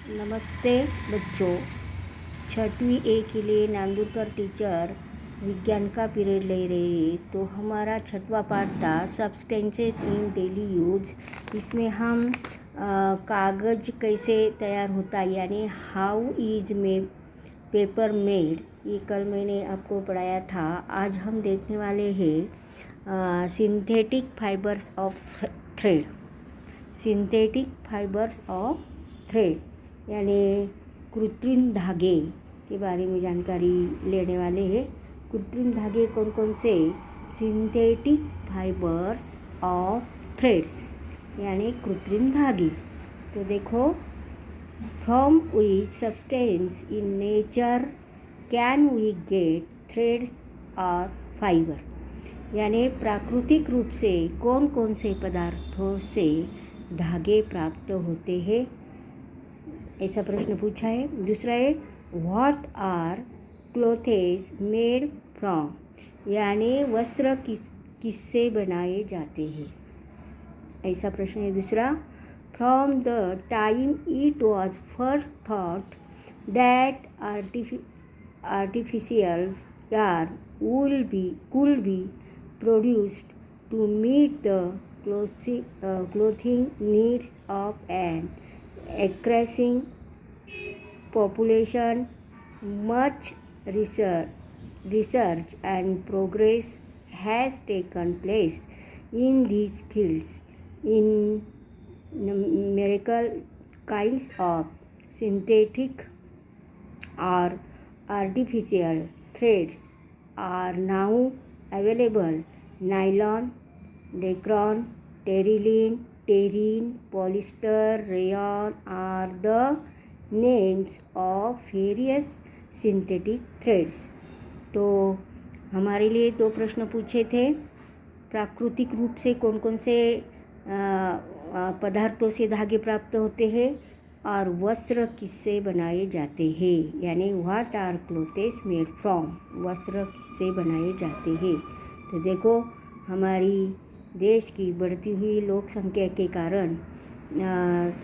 नमस्ते बच्चों। छठवीं ए के लिए नांदुरकर टीचर विज्ञान का पीरियड ले रही है। तो हमारा छठवा पाठ था सब्सटेंसेस इन डेली यूज। इसमें हम कागज़ कैसे तैयार होता है, यानी हाउ इज में पेपर मेड, ये कल मैंने आपको पढ़ाया था। आज हम देखने वाले हैं synthetic fibres of thread. Synthetic fibres of thread यानी कृत्रिम धागे के बारे में जानकारी लेने वाले हैं। कृत्रिम धागे कौन कौन से? सिंथेटिक फाइबर्स ऑफ थ्रेड्स यानी कृत्रिम धागे। तो देखो, from which substance in nature can we get threads और फाइबर, यानी प्राकृतिक रूप से कौन कौन से पदार्थों से धागे प्राप्त होते हैं, ऐसा प्रश्न पूछा है। दूसरा है what are clothes made from, यानी वस्त्र किससे बनाए जाते हैं, ऐसा प्रश्न है दूसरा। From the time it was first thought that artificial यार could be produced to meet the clothing needs of an increasing population. Much research and progress has taken place in these fields. In numerical kinds of synthetic or artificial threads are now available. Nylon, Dacron, terylene, polyester, rayon are the names of various synthetic threads. तो हमारे लिए दो प्रश्न पूछे थे। प्राकृतिक रूप से कौन कौन से पदार्थों से धागे प्राप्त होते हैं और वस्त्र किससे बनाए जाते हैं, यानी what are clothes made from, वस्त्र किससे बनाए जाते हैं। तो देखो, हमारी देश की बढ़ती हुई लोक संख्या के कारण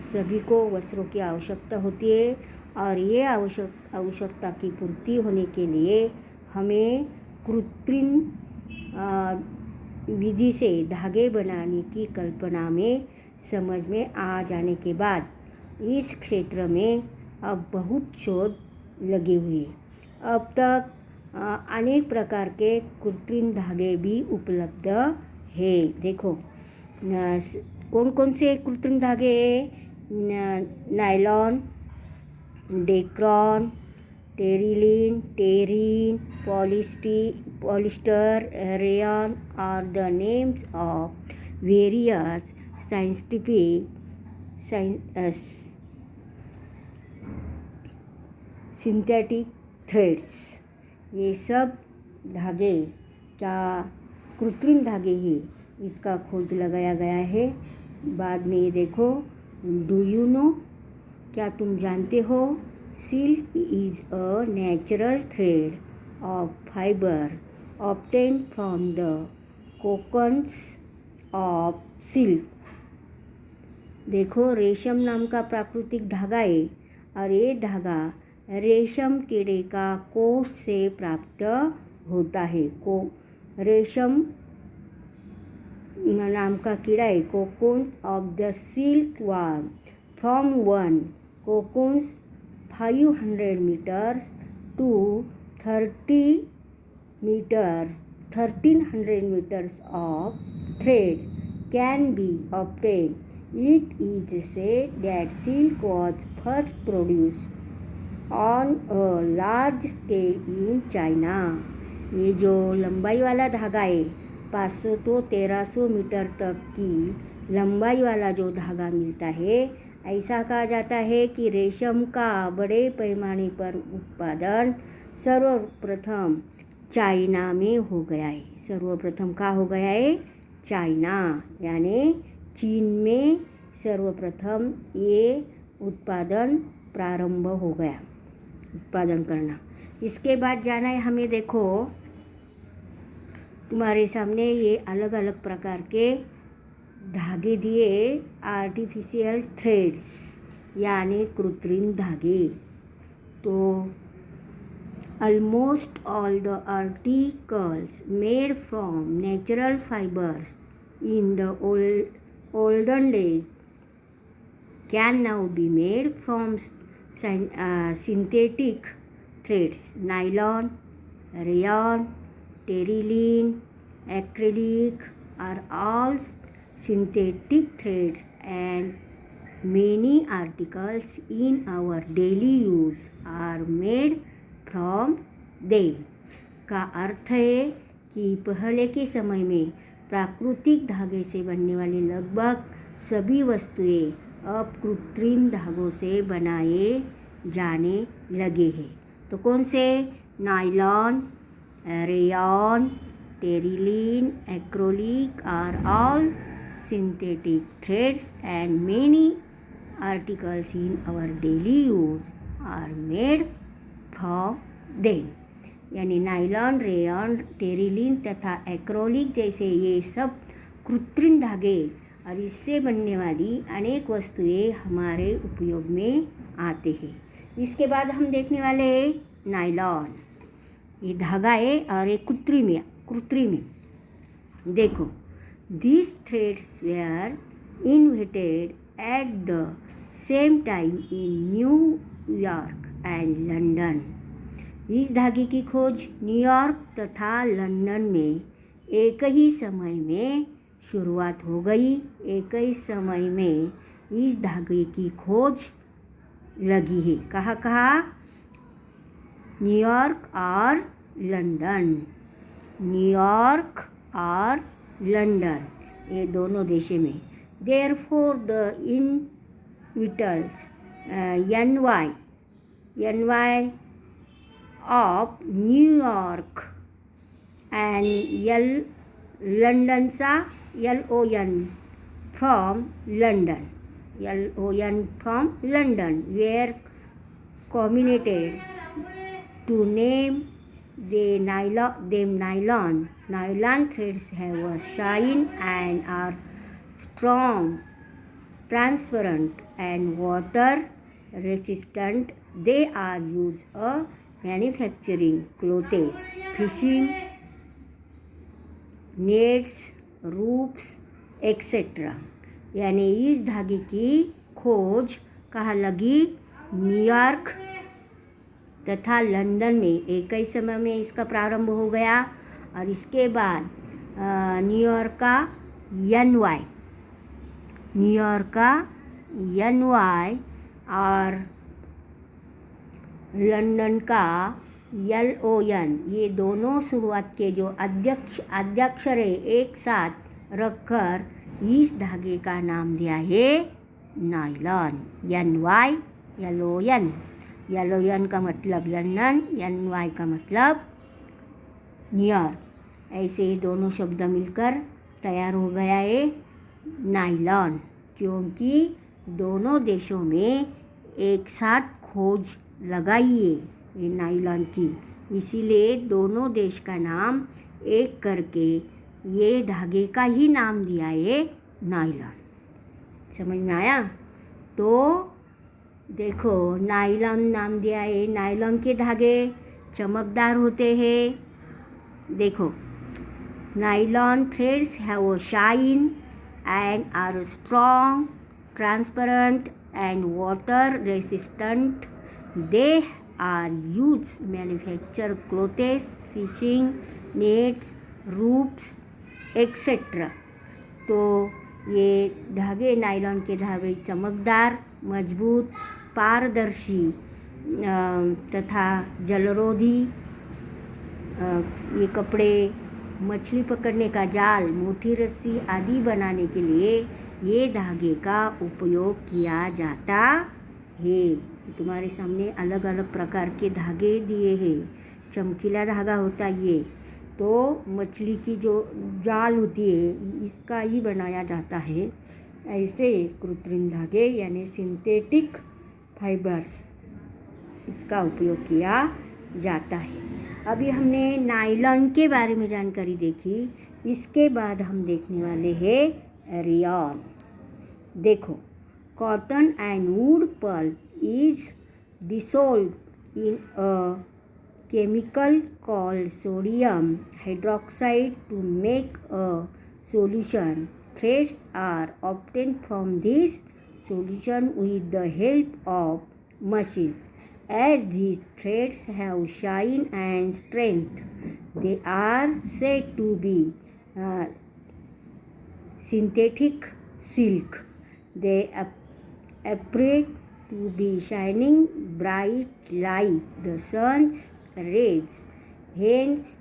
सभी को वस्त्रों की आवश्यकता होती है और ये आवश्यकता की पूर्ति होने के लिए हमें कृत्रिम विधि से धागे बनाने की कल्पना में समझ में आ जाने के बाद इस क्षेत्र में अब बहुत शोध लगे हुए। अब तक अनेक प्रकार के कृत्रिम धागे भी उपलब्ध है। देखो, कौन कौन से कृत्रिम धागे हैं? Nylon, Dacron, Terylene, polyester, rayon are the names of various synthetic threads. ये सब धागे क्या कृत्रिम धागे हैं, इसका खोज लगाया गया है। बाद में ये देखो, डू यू नो, क्या तुम जानते हो? Silk is a natural thread of fibre obtained from the cocoons of silk. देखो, रेशम नाम का प्राकृतिक धागा है और ये धागा रेशम कीड़े का कोश से प्राप्त होता है। रेशम नाम का कीड़ा है, cocoons of the silk worm. From one cocoons 500 meters to 1300 meters of thread can be obtained. It is said that silk was first produced on a large scale in China. ये जो लंबाई वाला धागा है, 500 तो 1300 मीटर तक की लंबाई वाला जो धागा मिलता है, ऐसा कहा जाता है कि रेशम का बड़े पैमाने पर उत्पादन सर्वप्रथम चाइना में हो गया है। सर्वप्रथम कहाँ हो गया है? चाइना, यानी चीन में सर्वप्रथम ये उत्पादन प्रारंभ हो गया, उत्पादन करना। इसके बाद जाना है हमें। देखो, तुम्हारे सामने ये अलग अलग प्रकार के धागे दिए, आर्टिफिशियल थ्रेड्स। यानी कृत्रिम धागे। तो almost all the articles made from natural fibers in the olden days can now be made from synthetic threads. Nylon, rayon, terylene, acrylic are all synthetic threads, and many articles in our daily use are made from them. का अर्थ है कि पहले के समय में प्राकृतिक धागे से बनने वाली लगभग सभी वस्तुएं अब कृत्रिम धागों से बनाए जाने लगे हैं। तो कौन से? Nylon, rayon, Terylene, acrylic are all synthetic threads and many articles in our daily use are made from them. यानी नायलॉन, रेयॉन, टेरिलीन तथा एक्रोलिक जैसे ये सब कृत्रिम धागे और इससे बनने वाली अनेक वस्तुएं हमारे उपयोग में आते हैं। इसके बाद हम देखने वाले हैं नायलॉन। ये धागा है और ये कृत्रिम है। देखो, these threads were invented at the same time in New York and London। इस धागे की खोज न्यूयॉर्क तथा लंदन में एक ही समय में शुरुआत हो गई। एक ही समय में इस धागे की खोज लगी है। कहाँ? न्यूयॉर्क और लंदन। न्यूयॉर्क और लंदन, ये दोनों देशों में। Therefore the initials NY of New York and लंडनचा LON from London were combined to name them nylon. Nylon threads have a shine and are strong, transparent and water resistant. They are used in manufacturing clothes, fishing nets, roofs, etc. यानी इस धागे की खोज कहाँ लगी? New York तथा London में एक ही समय में इसका प्रारंभ हो गया। और इसके बाद न्यूयॉर्क का NY और लंदन का LON, ये दोनों शुरुआत के जो आद्याक्षर एक साथ रखकर इस धागे का नाम दिया है नायलॉन। NY, LON। LON का मतलब लंदन, NY का मतलब न्यूयॉर्क। ऐसे दोनों शब्द मिलकर तैयार हो गया है नायलॉन, क्योंकि दोनों देशों में एक साथ खोज लगाई है ये नायलॉन की। इसीलिए दोनों देश का नाम एक करके ये धागे का ही नाम दिया है नायलॉन। समझ में आया? तो देखो, नायलॉन नाम दिया है। नायलॉन के धागे चमकदार होते हैं। देखो, nylon threads have a shine and are strong, transparent and water resistant. They are used to manufacture clothes, fishing nets, roofs, etc. तो ये धागे, नायलॉन के धागे चमकदार, मजबूत, पारदर्शी तथा जलरोधी ये कपड़े, मछली पकड़ने का जाल, मोटी रस्सी आदि बनाने के लिए ये धागे का उपयोग किया जाता है। तुम्हारे सामने अलग अलग प्रकार के धागे दिए हैं। चमकीला धागा होता है ये, तो मछली की जो जाल होती है इसका ही बनाया जाता है। ऐसे कृत्रिम धागे यानी सिंथेटिक फाइबर्स, इसका उपयोग किया जाता है। अभी हमने नायलॉन के बारे में जानकारी देखी। इसके बाद हम देखने वाले हैं रेयॉन। देखो, cotton and wood pulp is dissolved in a chemical called sodium hydroxide to make a solution. Threads are obtained from this solution with the help of machines. As these threads have shine and strength, they are said to be synthetic silk. They appear to be shining bright like the sun's rays. Hence,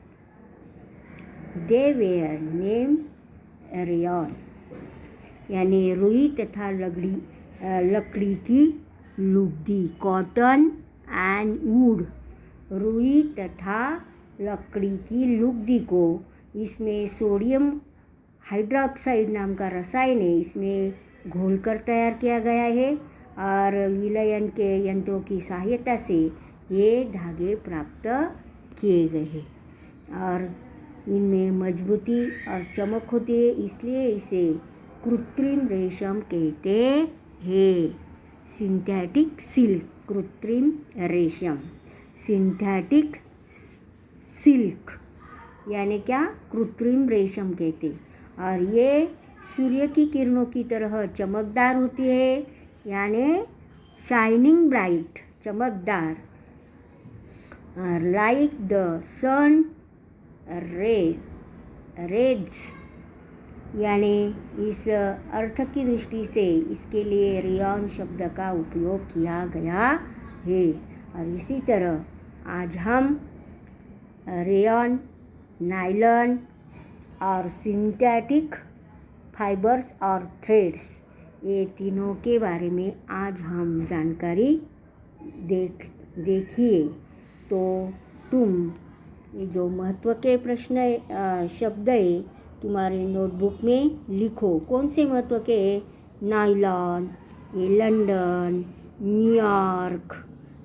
they were named rayon. यानी रुई तथा लकड़ी की लुगदी, cotton and would, रुई तथा लकड़ी की लुगदी को इसमें सोडियम हाइड्रोक्साइड नाम का रसायन है, इसमें घोलकर तैयार किया गया है और विलयन के यंत्रों की सहायता से ये धागे प्राप्त किए गए हैं और इनमें मजबूती और चमक होती है, इसलिए इसे कृत्रिम रेशम कहते हैं। सिंथेटिक सिल्क, कृत्रिम रेशम, सिंथेटिक सिल्क यानी क्या, कृत्रिम रेशम कहते। और ये सूर्य की किरणों की तरह चमकदार होती है, यानी शाइनिंग ब्राइट, चमकदार, लाइक द सन रेज। यानी इस अर्थ की दृष्टि से इसके लिए रेयॉन शब्द का उपयोग किया गया है। और इसी तरह आज हम रेयॉन, नायलॉन और सिंथेटिक फाइबर्स और थ्रेड्स, ये तीनों के बारे में आज हम जानकारी देखिए। तो तुम ये जो महत्व के प्रश्न शब्द है तुम्हारे नोटबुक में लिखो। कौन से महत्व के? नायलॉन, ये लंदन, न्यूयॉर्क,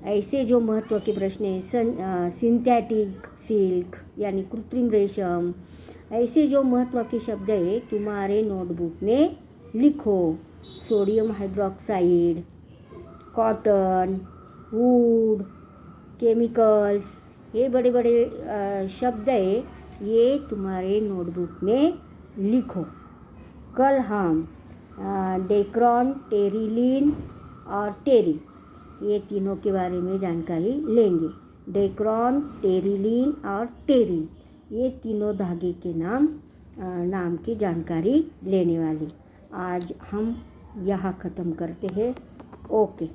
ऐसे जो महत्व के प्रश्न हैं। सिंथेटिक सिल्क यानी कृत्रिम रेशम, ऐसे जो महत्व के शब्द है तुम्हारे नोटबुक में लिखो। Sodium hydroxide, cotton, would, chemicals, ये बड़े बड़े शब्द है, ये तुम्हारे नोटबुक में लिखो। कल हम डेक्रॉन, टेरिलिन और टेरिन, ये तीनों के बारे में जानकारी लेंगे। डेक्रॉन, टेरिलिन और टेरिन, ये तीनों धागे के नाम की जानकारी लेने वाली। आज हम यहाँ ख़त्म करते हैं। ओके।